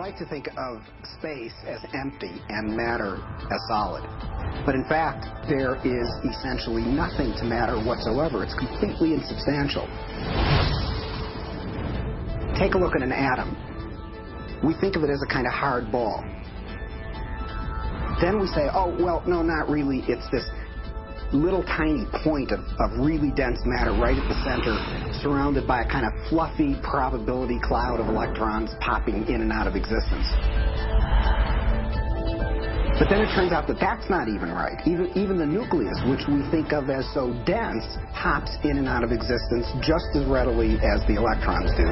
like to think of space as empty and matter as solid. But in fact, there is essentially nothing to matter whatsoever. It's completely insubstantial. Take a look at an atom. We think of it as a kind of hard ball. Then we say, oh, well, no, not really. It's this little tiny point of really dense matter right at the center, surrounded by a kind of fluffy probability cloud of electrons popping in and out of existence. But then it turns out that that's not even right. Even the nucleus, which we think of as so dense, pops in and out of existence just as readily as the electrons do.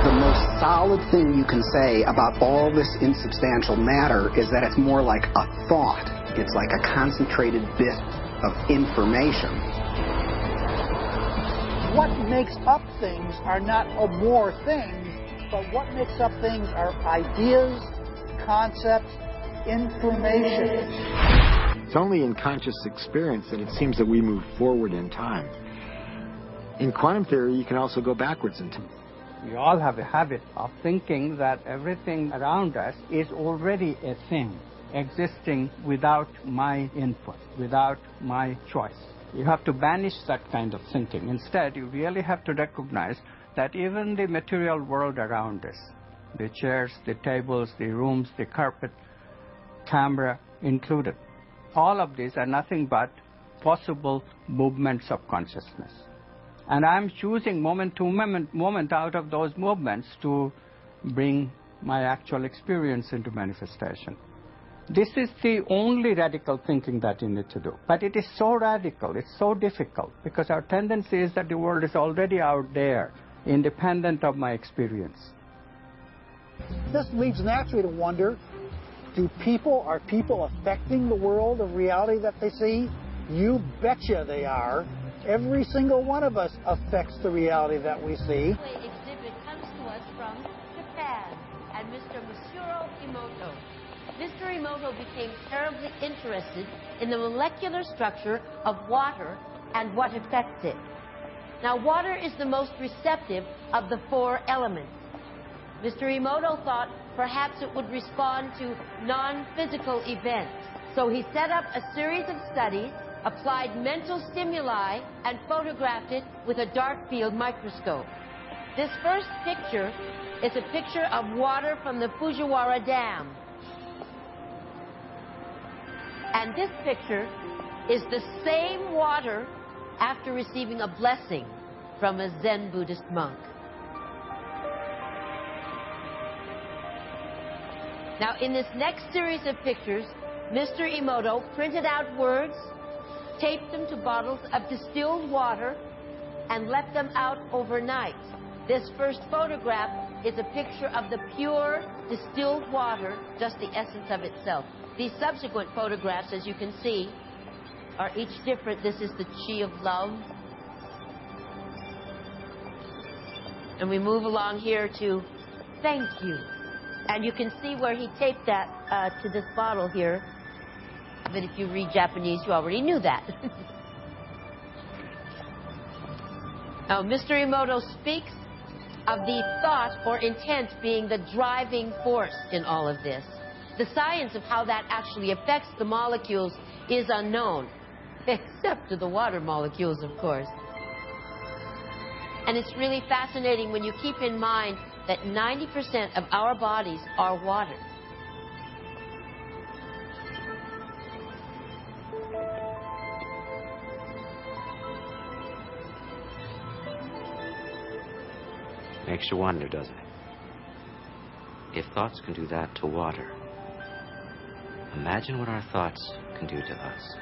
The most solid thing you can say about all this insubstantial matter is that it's more like a thought. It's like a concentrated bit of information. What makes up things are not more things, but what makes up things are ideas, concepts, information. It's only in conscious experience that it seems that we move forward in time. In quantum theory, you can also go backwards in time. We all have a habit of thinking that everything around us is already a thing, existing without my input, without my choice. You have to banish that kind of thinking. Instead, you really have to recognize that even the material world around us, the chairs, the tables, the rooms, the carpet, camera included, all of these are nothing but possible movements of consciousness. And I'm choosing moment to moment out of those movements to bring my actual experience into manifestation. This is the only radical thinking that you need to do. But it is so radical, it's so difficult, because our tendency is that the world is already out there, independent of my experience. This leads naturally to wonder, are people affecting the world of reality that they see? You betcha they are. Every single one of us affects the reality that we see. The exhibit comes to us from Japan and Mr. Masuro Emoto. Mr. Emoto became terribly interested in the molecular structure of water and what affects it. Now, water is the most receptive of the four elements. Mr. Emoto thought perhaps it would respond to non-physical events. So he set up a series of studies, applied mental stimuli, and photographed it with a dark field microscope. This first picture is a picture of water from the Fujiwara Dam. And this picture is the same water after receiving a blessing from a Zen Buddhist monk. Now, in this next series of pictures, Mr. Emoto printed out words, taped them to bottles of distilled water, and left them out overnight. This first photograph is a picture of the pure distilled water, just the essence of itself. These subsequent photographs, as you can see, are each different. This is the chi of love. And we move along here to thank you. And you can see where he taped that to this bottle here. But if you read Japanese, you already knew that. Now, Mr. Emoto speaks of the thought or intent being the driving force in all of this. The science of how that actually affects the molecules is unknown, except to the water molecules, of course. And it's really fascinating when you keep in mind that 90% of our bodies are water. Makes you wonder, doesn't it? If thoughts can do that to water, imagine what our thoughts can do to us.